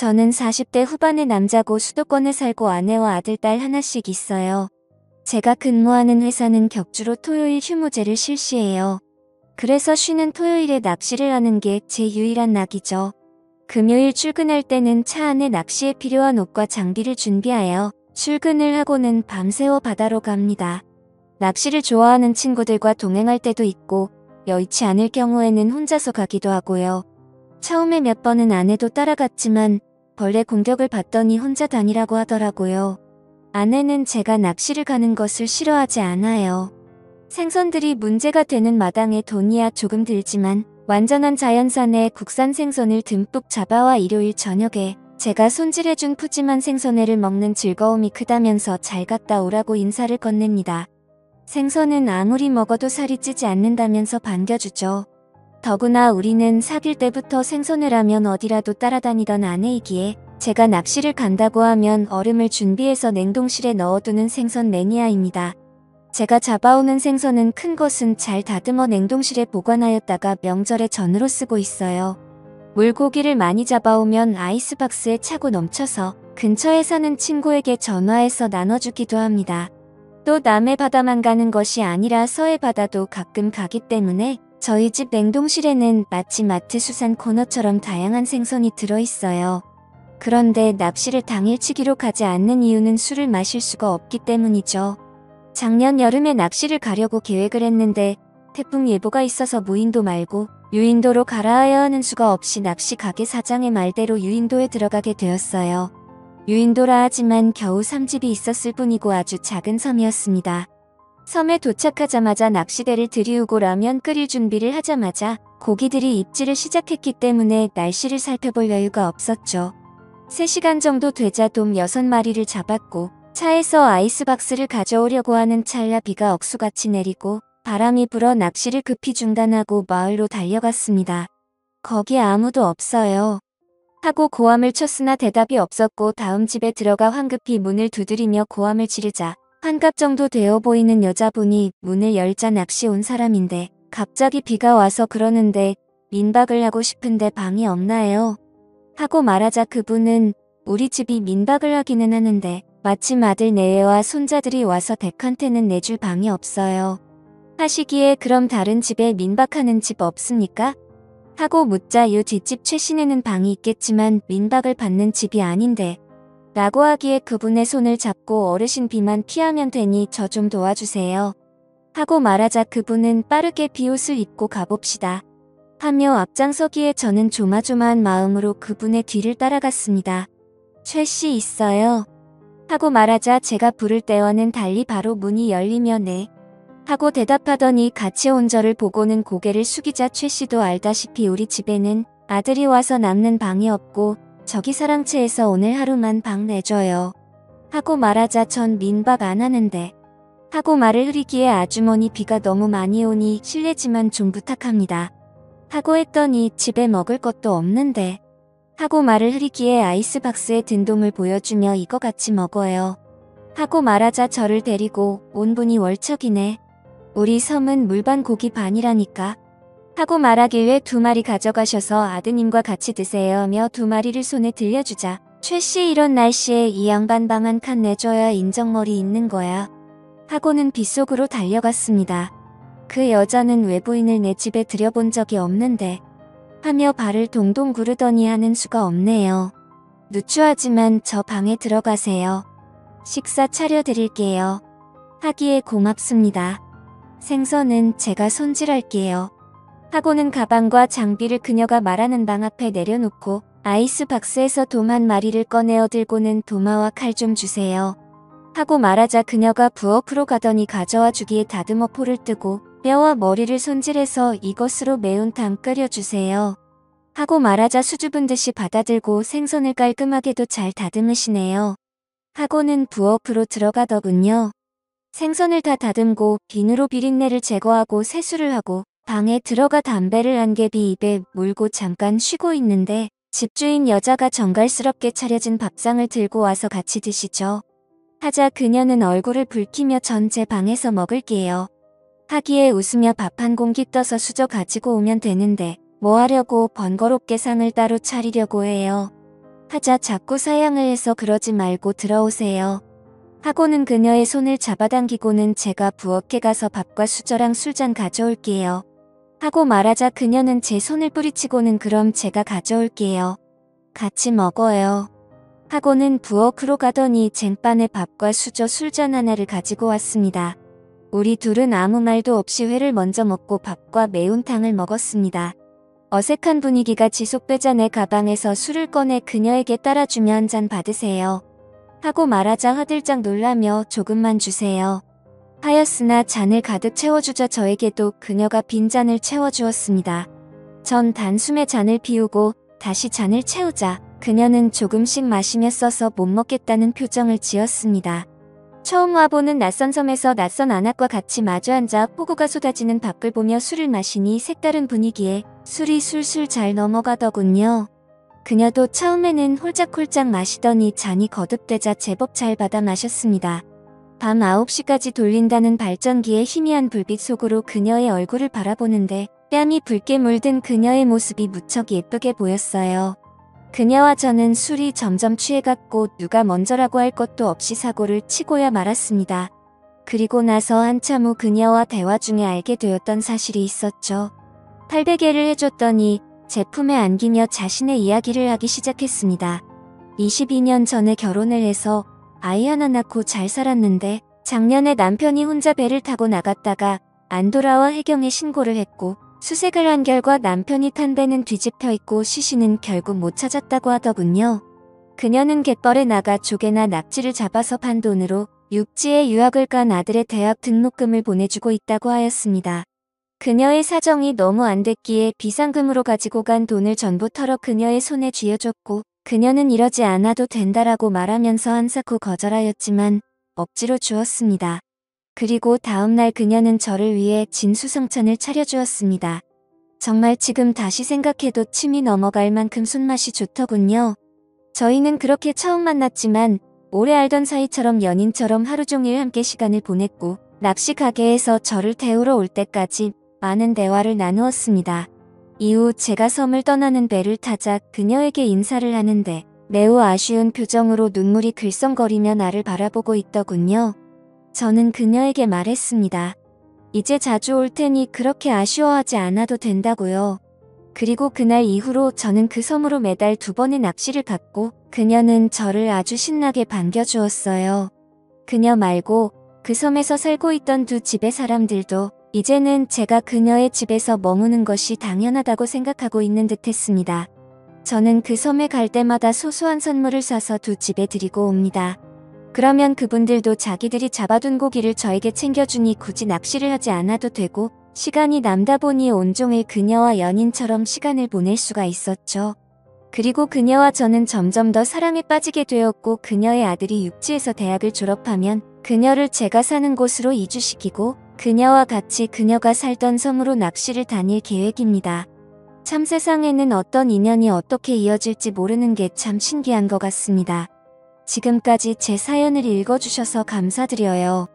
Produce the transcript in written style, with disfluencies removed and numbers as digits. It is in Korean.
저는 40대 후반의 남자고 수도권에 살고 아내와 아들, 딸 하나씩 있어요. 제가 근무하는 회사는 격주로 토요일 휴무제를 실시해요. 그래서 쉬는 토요일에 낚시를 하는 게 제 유일한 낙이죠. 금요일 출근할 때는 차 안에 낚시에 필요한 옷과 장비를 준비하여 출근을 하고는 밤새워 바다로 갑니다. 낚시를 좋아하는 친구들과 동행할 때도 있고 여의치 않을 경우에는 혼자서 가기도 하고요. 처음에 몇 번은 아내도 따라갔지만 벌레 공격을 받더니 혼자 다니라고 하더라고요. 아내는 제가 낚시를 가는 것을 싫어하지 않아요. 생선들이 문제가 되는 마당에 돈이야 조금 들지만 완전한 자연산의 국산 생선을 듬뿍 잡아와 일요일 저녁에 제가 손질해준 푸짐한 생선회를 먹는 즐거움이 크다면서 잘 갔다 오라고 인사를 건넵니다. 생선은 아무리 먹어도 살이 찌지 않는다면서 반겨주죠. 더구나 우리는 사귈 때부터 생선회라면 어디라도 따라다니던 아내이기에 제가 낚시를 간다고 하면 얼음을 준비해서 냉동실에 넣어두는 생선 매니아입니다. 제가 잡아오는 생선은 큰 것은 잘 다듬어 냉동실에 보관하였다가 명절에 전으로 쓰고 있어요. 물고기를 많이 잡아오면 아이스박스에 차고 넘쳐서 근처에 사는 친구에게 전화해서 나눠주기도 합니다. 또 남해 바다만 가는 것이 아니라 서해 바다도 가끔 가기 때문에 저희 집 냉동실에는 마치 마트 수산 코너처럼 다양한 생선이 들어있어요. 그런데 낚시를 당일치기로 가지 않는 이유는 술을 마실 수가 없기 때문이죠. 작년 여름에 낚시를 가려고 계획을 했는데 태풍 예보가 있어서 무인도 말고 유인도로 갈아야 하는 수가 없이 낚시 가게 사장의 말대로 유인도에 들어가게 되었어요. 유인도라 하지만 겨우 3집이 있었을 뿐이고 아주 작은 섬이었습니다. 섬에 도착하자마자 낚시대를 들이우고 라면 끓일 준비를 하자마자 고기들이 입질을 시작했기 때문에 날씨를 살펴볼 여유가 없었죠. 3시간 정도 되자 돔 6마리를 잡았고 차에서 아이스박스를 가져오려고 하는 찰나 비가 억수같이 내리고 바람이 불어 낚시를 급히 중단하고 마을로 달려갔습니다. 거기 아무도 없어요. 하고 고함을 쳤으나 대답이 없었고 다음 집에 들어가 황급히 문을 두드리며 고함을 지르자 환갑 정도 되어 보이는 여자분이 문을 열자 낚시 온 사람인데 갑자기 비가 와서 그러는데 민박을 하고 싶은데 방이 없나요? 하고 말하자 그분은 우리 집이 민박을 하기는 하는데 마침 아들 내외와 손자들이 와서 댁한테는 내줄 방이 없어요. 하시기에 그럼 다른 집에 민박하는 집 없습니까? 하고 묻자 요 뒷집 최신에는 방이 있겠지만 민박을 받는 집이 아닌데 라고 하기에 그분의 손을 잡고 어르신 비만 피하면 되니 저 좀 도와주세요. 하고 말하자 그분은 빠르게 비옷을 입고 가봅시다. 하며 앞장서기에 저는 조마조마한 마음으로 그분의 뒤를 따라갔습니다. 최씨 있어요. 하고 말하자 제가 부를 때와는 달리 바로 문이 열리며 네. 하고 대답하더니 같이 온 저를 보고는 고개를 숙이자 최씨도 알다시피 우리 집에는 아들이 와서 남는 방이 없고 저기 사랑채에서 오늘 하루만 방 내줘요. 하고 말하자 전 민박 안 하는데. 하고 말을 흐리기에 아주머니 비가 너무 많이 오니 실례지만 좀 부탁합니다. 하고 했더니 집에 먹을 것도 없는데. 하고 말을 흐리기에 아이스박스에 든 돔을 보여주며 이거 같이 먹어요. 하고 말하자 저를 데리고 온 분이 월척이네. 우리 섬은 물반 고기 반이라니까. 하고 말하길래 2마리 가져가셔서 아드님과 같이 드세요 하며 2마리를 손에 들려주자 최씨 이런 날씨에 이 양반 방 한 칸 내줘야 인정머리 있는 거야. 하고는 빗속으로 달려갔습니다. 그 여자는 외부인을 내 집에 들여본 적이 없는데 하며 발을 동동 구르더니 하는 수가 없네요. 누추하지만 저 방에 들어가세요. 식사 차려드릴게요. 하기에 고맙습니다. 생선은 제가 손질할게요. 하고는 가방과 장비를 그녀가 말하는 방 앞에 내려놓고 아이스박스에서 돔 1마리를 꺼내어 들고는 도마와 칼 좀 주세요. 하고 말하자 그녀가 부엌으로 가더니 가져와 주기에 다듬어 포를 뜨고 뼈와 머리를 손질해서 이것으로 매운탕 끓여주세요. 하고 말하자 수줍은 듯이 받아들고 생선을 깔끔하게도 잘 다듬으시네요. 하고는 부엌으로 들어가더군요. 생선을 다 다듬고 비누로 비린내를 제거하고 세수를 하고 방에 들어가 담배를 한 개비 입에 물고 잠깐 쉬고 있는데 집주인 여자가 정갈스럽게 차려진 밥상을 들고 와서 같이 드시죠. 하자 그녀는 얼굴을 붉히며 전 제 방에서 먹을게요. 하기에 웃으며 밥 한 공기 떠서 수저 가지고 오면 되는데 뭐 하려고 번거롭게 상을 따로 차리려고 해요. 하자 자꾸 사양을 해서 그러지 말고 들어오세요. 하고는 그녀의 손을 잡아당기고는 제가 부엌에 가서 밥과 수저랑 술잔 가져올게요. 하고 말하자 그녀는 제 손을 뿌리치고는 그럼 제가 가져올게요. 같이 먹어요. 하고는 부엌으로 가더니 쟁반에 밥과 수저 술잔 하나를 가지고 왔습니다. 우리 둘은 아무 말도 없이 회를 먼저 먹고 밥과 매운탕을 먹었습니다. 어색한 분위기가 지속되자 내 가방에서 술을 꺼내 그녀에게 따라주며 한 잔 받으세요. 하고 말하자 화들짝 놀라며 조금만 주세요. 하였으나 잔을 가득 채워주자 저에게도 그녀가 빈잔을 채워주었습니다. 전 단숨에 잔을 비우고 다시 잔을 채우자 그녀는 조금씩 마시며 써서 못 먹겠다는 표정을 지었습니다. 처음 와보는 낯선 섬에서 낯선 안악과 같이 마주 앉아 폭우가 쏟아지는 밖을 보며 술을 마시니 색다른 분위기에 술이 술술 잘 넘어가더군요. 그녀도 처음에는 홀짝홀짝 마시더니 잔이 거듭되자 제법 잘 받아 마셨습니다. 밤 9시까지 돌린다는 발전기의 희미한 불빛 속으로 그녀의 얼굴을 바라보는데 뺨이 붉게 물든 그녀의 모습이 무척 예쁘게 보였어요. 그녀와 저는 술이 점점 취해갔고 누가 먼저라고 할 것도 없이 사고를 치고야 말았습니다. 그리고 나서 한참 후 그녀와 대화 중에 알게 되었던 사실이 있었죠. 팔베개를 해줬더니 제품에 안기며 자신의 이야기를 하기 시작했습니다. 22년 전에 결혼을 해서 아이 하나 낳고 잘 살았는데 작년에 남편이 혼자 배를 타고 나갔다가 안 돌아와 해경에 신고를 했고 수색을 한 결과 남편이 탄 배는 뒤집혀 있고 시신은 결국 못 찾았다고 하더군요. 그녀는 갯벌에 나가 조개나 낙지를 잡아서 판 돈으로 육지에 유학을 간 아들의 대학 등록금을 보내주고 있다고 하였습니다. 그녀의 사정이 너무 안 됐기에 비상금으로 가지고 간 돈을 전부 털어 그녀의 손에 쥐어줬고 그녀는 이러지 않아도 된다라고 말하면서 한사코 거절하였지만 억지로 주었습니다. 그리고 다음날 그녀는 저를 위해 진수성찬을 차려주었습니다. 정말 지금 다시 생각해도 침이 넘어갈 만큼 손맛이 좋더군요. 저희는 그렇게 처음 만났지만 오래 알던 사이처럼 연인처럼 하루 종일 함께 시간을 보냈고 낚시 가게에서 저를 태우러 올 때까지 많은 대화를 나누었습니다. 이후 제가 섬을 떠나는 배를 타자 그녀에게 인사를 하는데 매우 아쉬운 표정으로 눈물이 글썽거리며 나를 바라보고 있더군요. 저는 그녀에게 말했습니다. 이제 자주 올 테니 그렇게 아쉬워하지 않아도 된다고요. 그리고 그날 이후로 저는 그 섬으로 매달 2번의 낚시를 갔고 그녀는 저를 아주 신나게 반겨주었어요. 그녀 말고 그 섬에서 살고 있던 2 집의 사람들도 이제는 제가 그녀의 집에서 머무는 것이 당연하다고 생각하고 있는 듯 했습니다. 저는 그 섬에 갈 때마다 소소한 선물을 사서 2 집에 드리고 옵니다. 그러면 그분들도 자기들이 잡아둔 고기를 저에게 챙겨주니 굳이 낚시를 하지 않아도 되고 시간이 남다 보니 온종일 그녀와 연인처럼 시간을 보낼 수가 있었죠. 그리고 그녀와 저는 점점 더 사랑에 빠지게 되었고 그녀의 아들이 육지에서 대학을 졸업하면 그녀를 제가 사는 곳으로 이주시키고 그녀와 같이 그녀가 살던 섬으로 낚시를 다닐 계획입니다. 참 세상에는 어떤 인연이 어떻게 이어질지 모르는 게 참 신기한 것 같습니다. 지금까지 제 사연을 읽어주셔서 감사드려요.